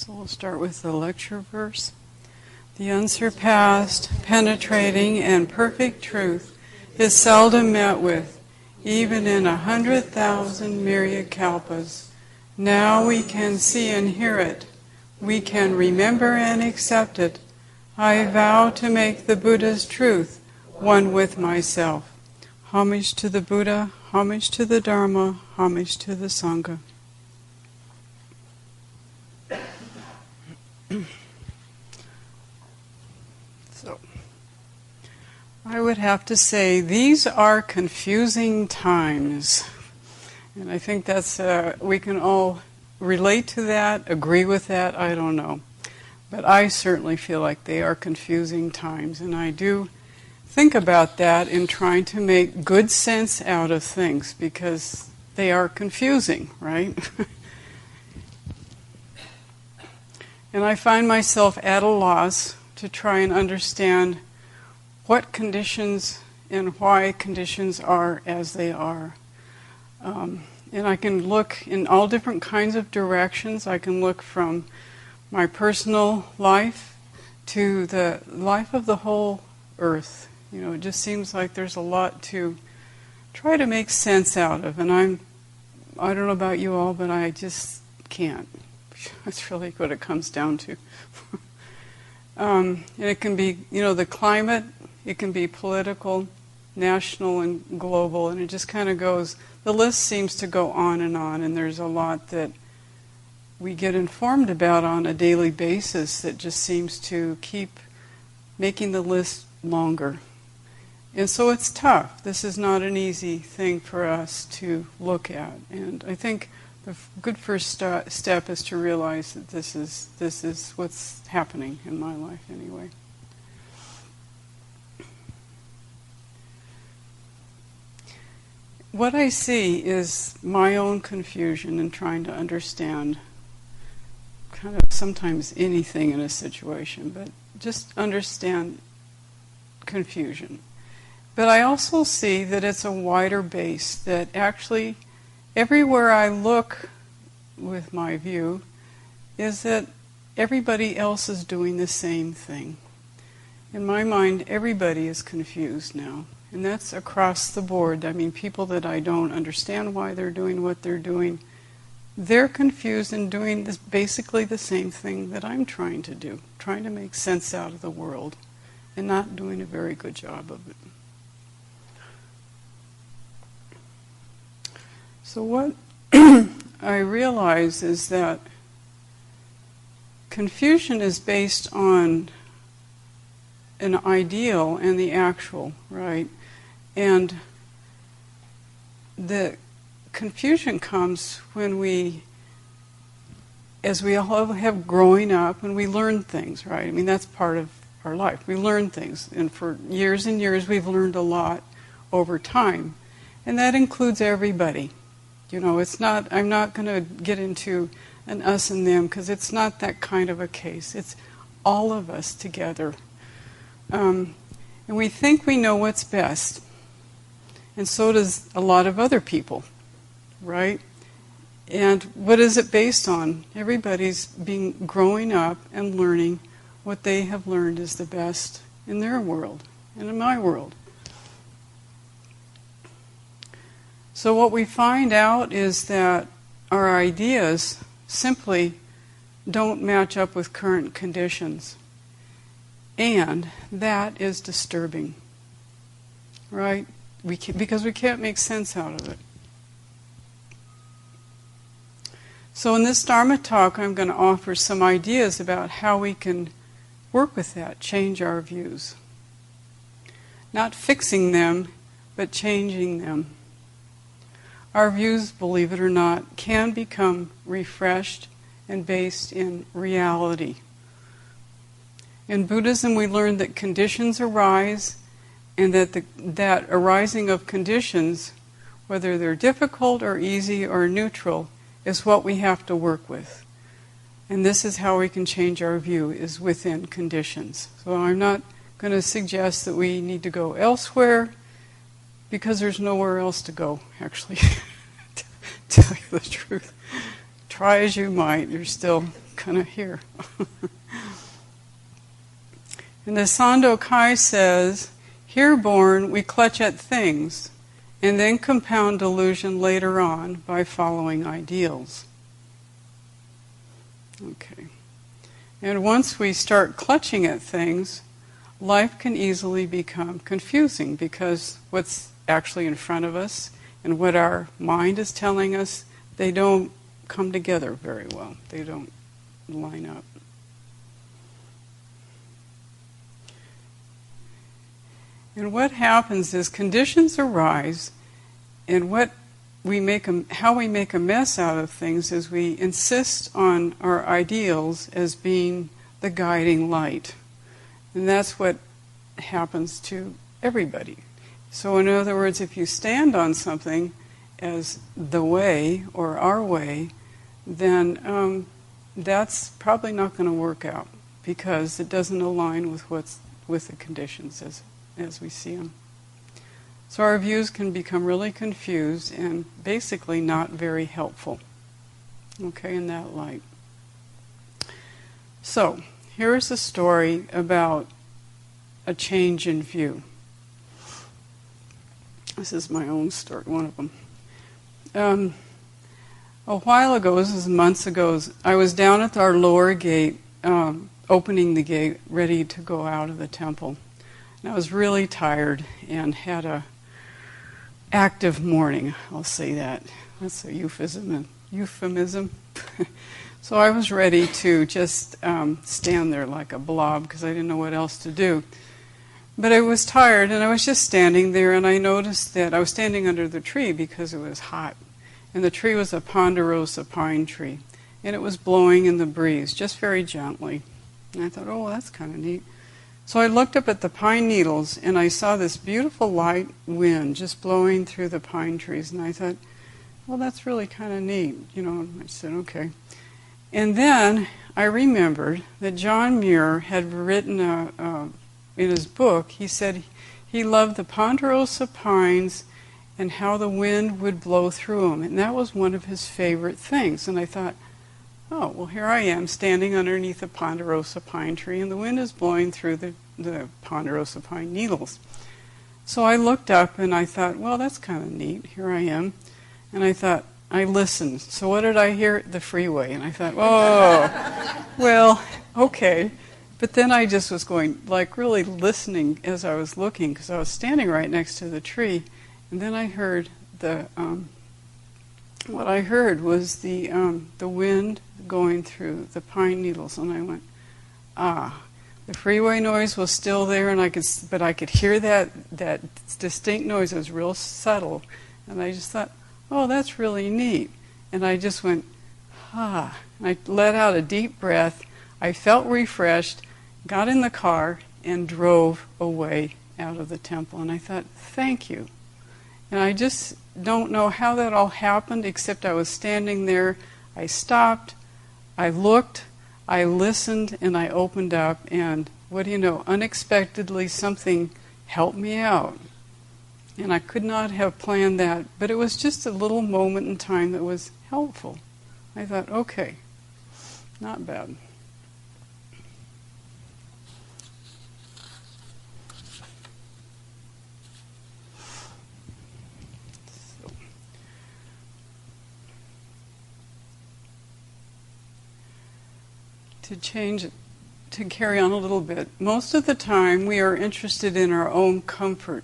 So we'll start with the lecture verse. The unsurpassed, penetrating, and perfect truth is seldom met with, even in 100,000 myriad kalpas. Now we can see and hear it. We can remember and accept it. I vow to make the Buddha's truth one with myself. Homage to the Buddha, homage to the Dharma, homage to the Sangha. So, I would have to say these are confusing times. And I think that's, we can all relate to that, agree with that, I don't know. But I certainly feel like they are confusing times, and I do think about that in trying to make good sense out of things, because they are confusing, right? And I find myself at a loss to try and understand what conditions and why conditions are as they are. And I can look in all different kinds of directions. I can look from my personal life to the life of the whole earth. You know, it just seems like there's a lot to try to make sense out of. And I don't know about you all, but I just can't. That's really what it comes down to. And it can be, the climate, it can be political, national, and global, and it just kind of goes, the list seems to go on, and there's a lot that we get informed about on a daily basis that just seems to keep making the list longer. And so it's tough. This is not an easy thing for us to look at. And I think the good first step is to realize that this is what's happening in my life anyway. What I see is my own confusion in trying to understand kind of sometimes anything in a situation, but just understand confusion. But I also see that it's a wider base, that actually everywhere I look with my view is that everybody else is doing the same thing. In my mind, everybody is confused now. And that's across the board. I mean, people that I don't understand why they're doing what they're doing, they're confused and doing this, basically the same thing that I'm trying to do, trying to make sense out of the world, and not doing a very good job of it. So what I realize is that confusion is based on an ideal and the actual, right? And the confusion comes when as we all have growing up, and we learn things, right? I mean, that's part of our life. We learn things, and for years and years we've learned a lot over time. And that includes everybody. It's not, I'm not going to get into an us and them, because it's not that kind of a case. It's all of us together. And we think we know what's best. And so does a lot of other people, right? And what is it based on? Everybody's growing up and learning what they have learned is the best in their world and in my world. So what we find out is that our ideas simply don't match up with current conditions. And that is disturbing, right? Because we can't make sense out of it. So in this Dharma talk, I'm going to offer some ideas about how we can work with that, change our views. Not fixing them, but changing them. Our views, believe it or not, can become refreshed and based in reality. In Buddhism, we learn that conditions arise, and that arising of conditions, whether they're difficult or easy or neutral, is what we have to work with. And this is how we can change our view, is within conditions. So I'm not going to suggest that we need to go elsewhere, because there's nowhere else to go, actually, to tell you the truth. Try as you might, you're still going to hear. And the Sando Kai says, here born we clutch at things and then compound delusion later on by following ideals. Okay. And once we start clutching at things, life can easily become confusing because what's actually in front of us and what our mind is telling us, they don't come together very well. They don't line up. And what happens is conditions arise, and how we make a mess out of things is we insist on our ideals as being the guiding light. And that's what happens to everybody. So in other words, if you stand on something as the way or our way, then that's probably not going to work out because it doesn't align with the conditions as we see them. So our views can become really confused and basically not very helpful. Okay, in that light. So, here's a story about a change in view. This is my own story, one of them. A while ago, this is months ago, I was down at our lower gate, opening the gate, ready to go out of the temple. And I was really tired and had a active morning, I'll say that. That's a euphemism. So I was ready to just stand there like a blob because I didn't know what else to do. But I was tired and I was just standing there, and I noticed that I was standing under the tree because it was hot. And the tree was a ponderosa pine tree. And it was blowing in the breeze, just very gently. And I thought, oh, that's kind of neat. So I looked up at the pine needles, and I saw this beautiful light wind just blowing through the pine trees. And I thought, well, that's really kind of neat. And I said, okay. And then I remembered that John Muir had written in his book, he said he loved the ponderosa pines and how the wind would blow through them. And that was one of his favorite things. And I thought, oh, well, here I am standing underneath a ponderosa pine tree, and the wind is blowing through the ponderosa pine needles. So I looked up and I thought, well, that's kind of neat. Here I am. And I thought, I listened. So what did I hear? The freeway. And I thought, oh, well, okay. But then I just was going, like, really listening as I was looking, because I was standing right next to the tree. And then I heard what I heard was the wind going through the pine needles, and I went, the freeway noise was still there, and I could hear that distinct noise. It was real subtle, and I just thought, oh, that's really neat. And I just went, and I let out a deep breath. I felt refreshed, got in the car, and drove away out of the temple. And I thought, thank you. And I just don't know how that all happened, except I was standing there. I stopped, I looked, I listened, and I opened up. And what do you know, unexpectedly something helped me out. And I could not have planned that, but it was just a little moment in time that was helpful. I thought, okay, not bad. To carry on a little bit, most of the time we are interested in our own comfort,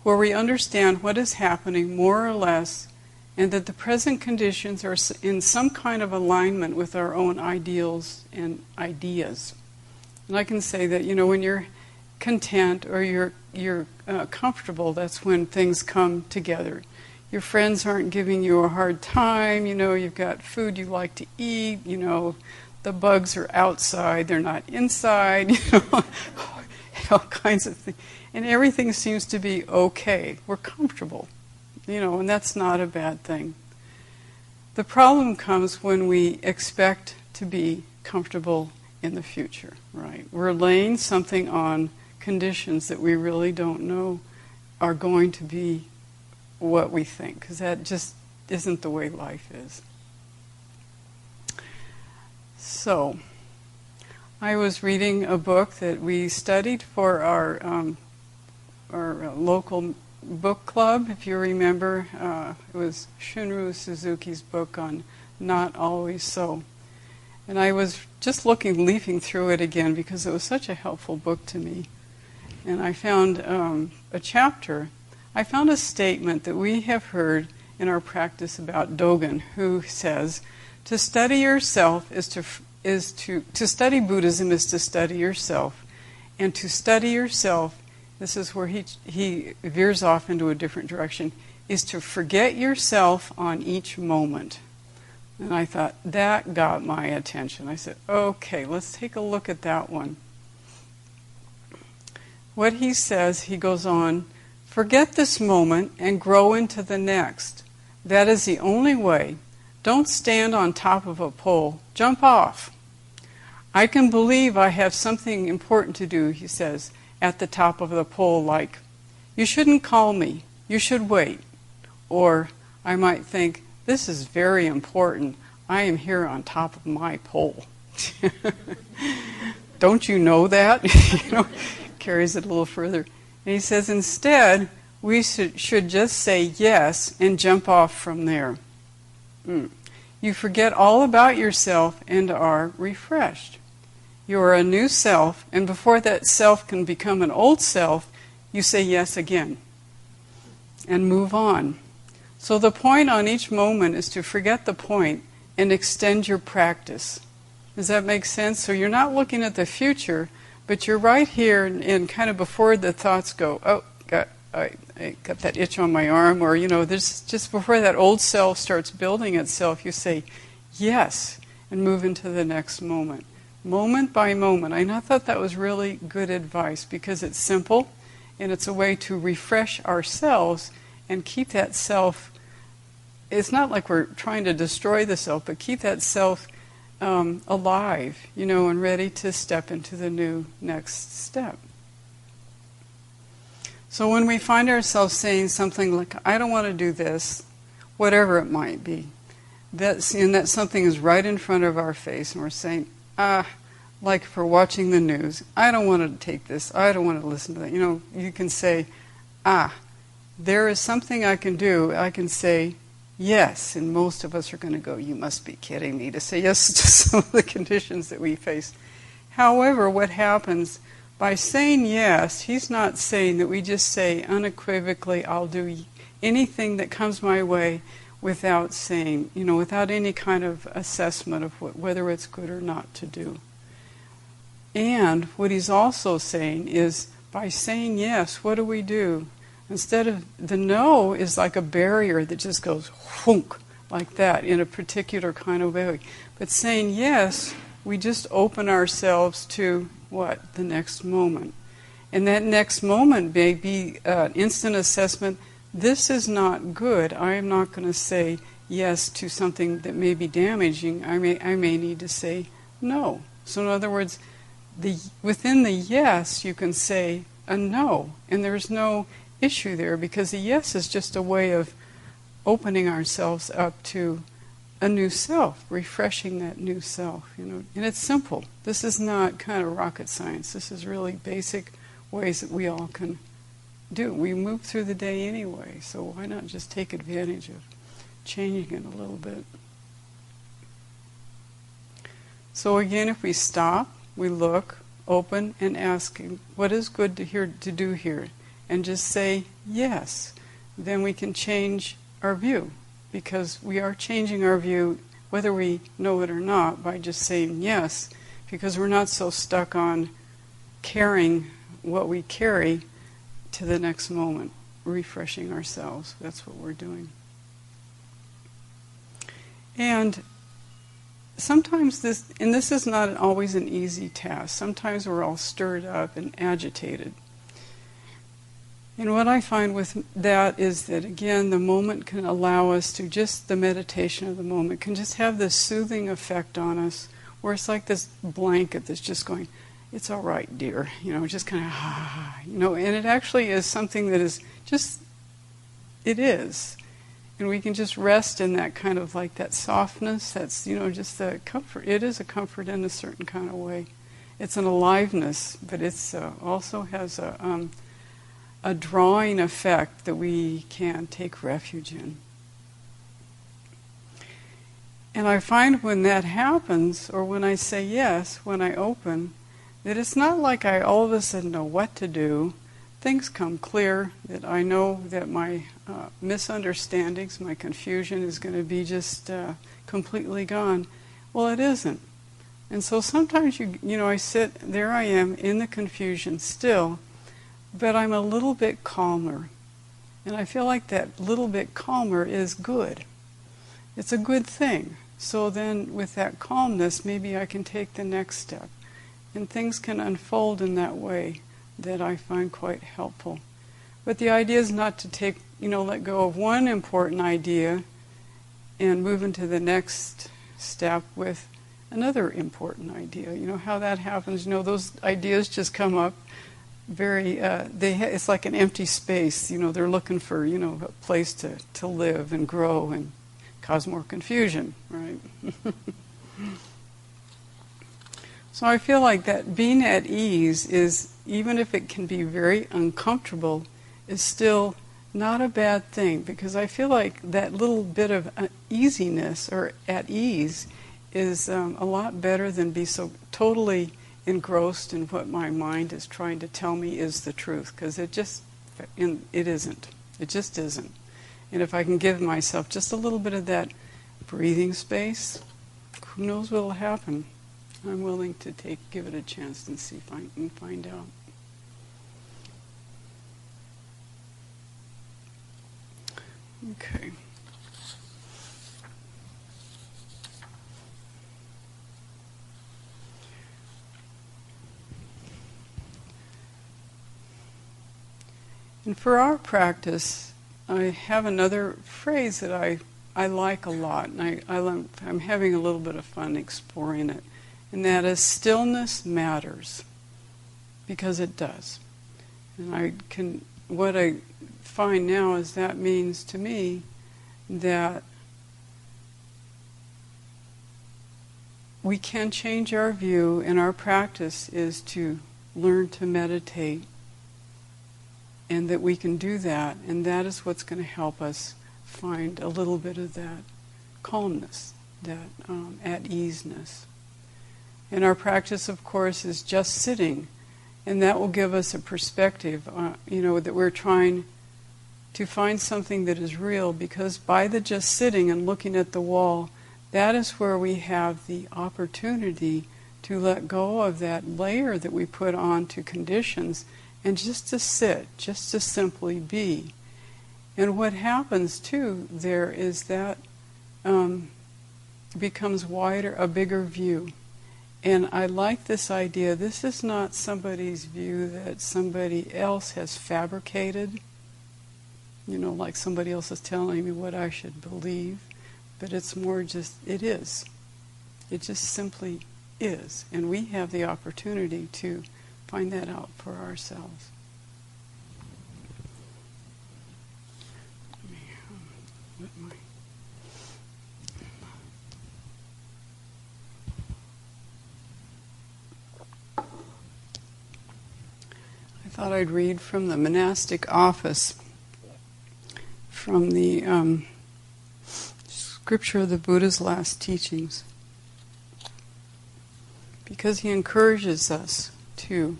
where we understand what is happening more or less, and that the present conditions are in some kind of alignment with our own ideals and ideas. And I can say that, when you're content or you're comfortable, that's when things come together. Your friends aren't giving you a hard time, you've got food you like to eat, the bugs are outside, they're not inside, all kinds of things. And everything seems to be okay. We're comfortable, and that's not a bad thing. The problem comes when we expect to be comfortable in the future, right? We're laying something on conditions that we really don't know are going to be what we think, because that just isn't the way life is. So, I was reading a book that we studied for our local book club. If you remember, it was Shunryu Suzuki's book on Not Always So. And I was just leafing through it again because it was such a helpful book to me. And I found a chapter. I found a statement that we have heard in our practice about Dogen, who says, to study yourself to study Buddhism is to study yourself. And to study yourself, this is where he veers off into a different direction, is to forget yourself on each moment. And I thought, that got my attention. I said, okay, let's take a look at that one. What he says, he goes on, forget this moment and grow into the next. That is the only way. Don't stand on top of a pole. Jump off. I can believe I have something important to do, he says, at the top of the pole, like, you shouldn't call me. You should wait. Or I might think, this is very important. I am here on top of my pole. Don't you know that? Carries it a little further. And he says, instead, we should just say yes and jump off from there. You forget all about yourself and are refreshed. You are a new self, and before that self can become an old self, you say yes again and move on. So the point on each moment is to forget the point and extend your practice. Does that make sense? So you're not looking at the future, but you're right here and kind of before the thoughts go, oh, I got that itch on my arm, or, there's just before that old self starts building itself, you say yes and move into the next moment. Moment by moment. I thought that was really good advice because it's simple and it's a way to refresh ourselves and keep that self. It's not like we're trying to destroy the self, but keep that self alive, and ready to step into the next step. So when we find ourselves saying something like, I don't want to do this, whatever it might be, that something is right in front of our face, and we're saying, like if we're watching the news, I don't want to take this, I don't want to listen to that. You can say, there is something I can do. I can say yes, and most of us are going to go, you must be kidding me, to say yes to some of the conditions that we face. However, what happens by saying yes, he's not saying that we just say unequivocally, I'll do anything that comes my way without saying, without any kind of assessment of whether it's good or not to do. And what he's also saying is, by saying yes, what do? Instead of the no is like a barrier that just goes whunk, like that, in a particular kind of way. But saying yes, we just open ourselves to what? The next moment. And that next moment may be an instant assessment. This is not good. I am not going to say yes to something that may be damaging. I may need to say no. So in other words, within the yes, you can say a no. And there's no issue there, because a yes is just a way of opening ourselves up to a new self, refreshing that new self, And it's simple. This is not kind of rocket science. This is really basic ways that we all can do. We move through the day anyway, so why not just take advantage of changing it a little bit? So again, if we stop, we look, open, and ask, what is good to do here? And just say yes. Then we can change our view, because we are changing our view, whether we know it or not, by just saying yes, because we're not so stuck on carrying what we carry to the next moment, refreshing ourselves. That's what we're doing. And sometimes this is not always an easy task. Sometimes we're all stirred up and agitated. And what I find with that is that, again, the moment can allow us to the meditation of the moment can just have this soothing effect on us, where it's like this blanket that's just going, it's all right, dear, just kind of, and it actually is something that is just, it is. And we can just rest in that kind of like that softness. That's, just the comfort. It is a comfort in a certain kind of way. It's an aliveness, but it's also has a drawing effect that we can take refuge in. And I find when that happens, or when I say yes, when I open, that it's not like I all of a sudden know what to do. Things come clear, that I know that my misunderstandings, my confusion is going to be just completely gone. Well, it isn't. And so sometimes, I sit, there I am in the confusion still, but I'm a little bit calmer. And I feel like that little bit calmer is good. It's a good thing. So then with that calmness, maybe I can take the next step. And things can unfold in that way that I find quite helpful. But the idea is not to take, let go of one important idea and move into the next step with another important idea. How that happens, those ideas just come up very, it's like an empty space. They're looking for, a place to live and grow and cause more confusion, right? So I feel like that being at ease is, even if it can be very uncomfortable, is still not a bad thing, because I feel like that little bit of easiness or at ease is a lot better than be so totally engrossed in what my mind is trying to tell me is the truth, because it isn't. It just isn't. And if I can give myself just a little bit of that breathing space, who knows what will happen. I'm willing to give it a chance and see if I can find out. Okay. And for our practice, I have another phrase that I like a lot, and I'm having a little bit of fun exploring it, and that is stillness matters, because it does. And what I find now is that means to me that we can change our view, and our practice is to learn to meditate, and that we can do that, and that is what's going to help us find a little bit of that calmness, that at-easeness. And our practice, of course, is just sitting, and that will give us a perspective, that we're trying to find something that is real, because by the just sitting and looking at the wall, that is where we have the opportunity to let go of that layer that we put on to conditions, and just to sit, just to simply be. And what happens too there is that becomes wider, a bigger view. And I like this idea. This is not somebody's view that somebody else has fabricated, like somebody else is telling me what I should believe, but it's more just, it is. It just simply is. And we have the opportunity to find that out for ourselves. I thought I'd read from the monastic office, from the scripture of the Buddha's last teachings, because he encourages us to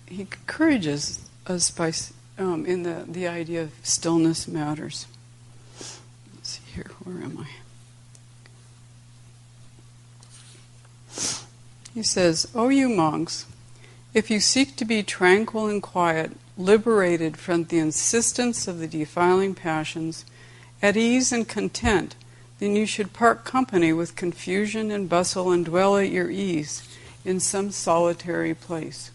he encourages us by in the idea of stillness matters. Let's see here, where am I? He says, "O you monks, if you seek to be tranquil and quiet, liberated from the insistence of the defiling passions, at ease and content, then you should part company with confusion and bustle and dwell at your ease in some solitary place.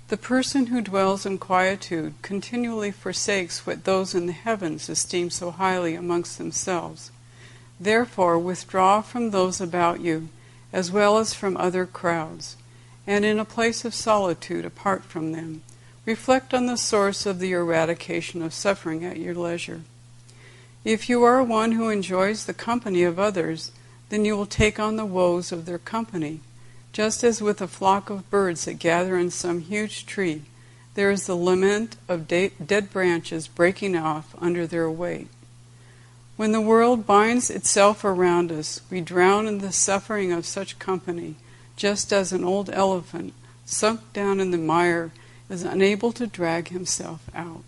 The person who dwells in quietude continually forsakes what those in the heavens esteem so highly amongst themselves. Therefore withdraw from those about you, as well as from other crowds, and in a place of solitude apart from them, Reflect on the source of the eradication of suffering at your leisure. If you are one who enjoys the company of others, then you will take on the woes of their company. Just as with a flock of birds that gather in some huge tree, there is the lament of dead branches breaking off under their weight. When the world binds itself around us, we drown in the suffering of such company, just as an old elephant, sunk down in the mire, is unable to drag himself out.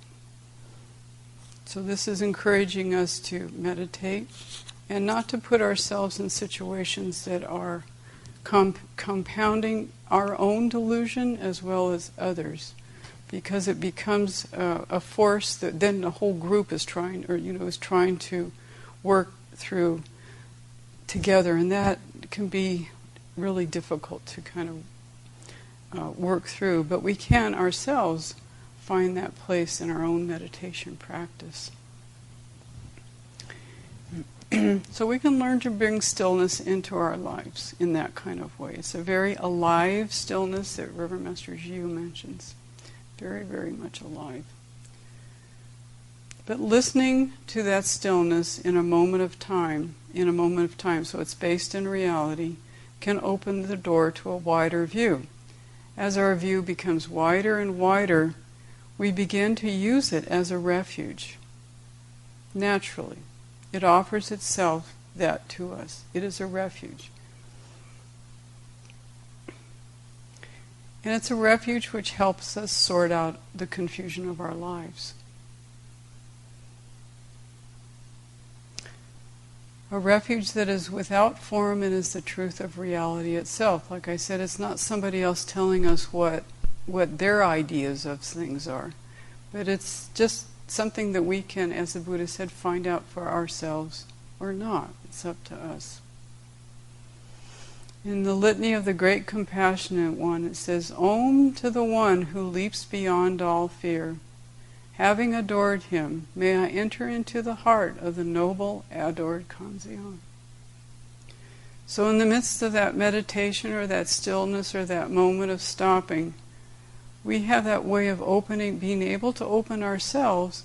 So this is encouraging us to meditate and not to put ourselves in situations that are compounding our own delusion as well as others, because it becomes a force that then the whole group is trying to work through together, and that can be really difficult to kind of work through. But we can ourselves find that place in our own meditation practice. So we can learn to bring stillness into our lives in that kind of way. It's a very alive stillness that Reverend Master Jiu mentions. Very, very much alive. But listening to that stillness in a moment of time, so it's based in reality, can open the door to a wider view. As our view becomes wider and wider, we begin to use it as a refuge. Naturally, it offers itself that to us. It is a refuge. And it's a refuge which helps us sort out the confusion of our lives. A refuge that is without form and is the truth of reality itself. Like I said, it's not somebody else telling us what their ideas of things are. But it's just something that we can, as the Buddha said, find out for ourselves or not. It's up to us. In the Litany of the Great Compassionate One, it says, Om to the One who leaps beyond all fear. Having adored him, may I enter into the heart of the noble, adored Kanzeon. So in the midst of that meditation or that stillness or that moment of stopping, we have that way of being able to open ourselves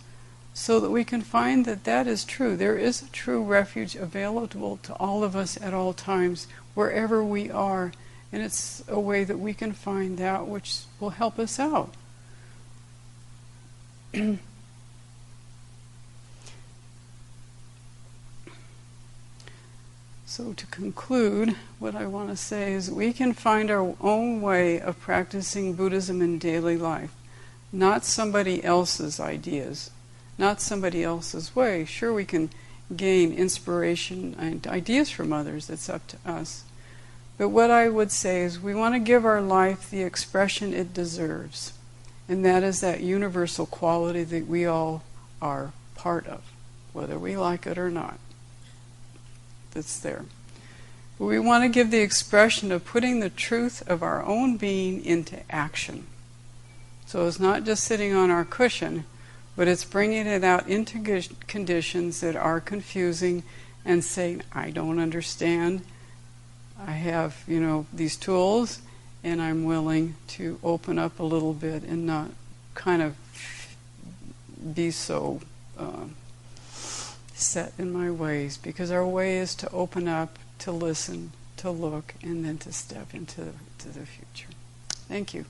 so that we can find that that is true. There is a true refuge available to all of us at all times, wherever we are. And it's a way that we can find that which will help us out. So to conclude, what I want to say is we can find our own way of practicing Buddhism in daily life, not somebody else's ideas, not somebody else's way. Sure, we can gain inspiration and ideas from others. It's up to us. But what I would say is we want to give our life the expression it deserves, and that is that universal quality that we all are part of, whether we like it or not. That's there. But we want to give the expression of putting the truth of our own being into action. So it's not just sitting on our cushion, but it's bringing it out into conditions that are confusing and saying, I don't understand. I have, these tools, and I'm willing to open up a little bit and not kind of be so set in my ways, because our way is to open up, to listen, to look, and then to step into the future. Thank you.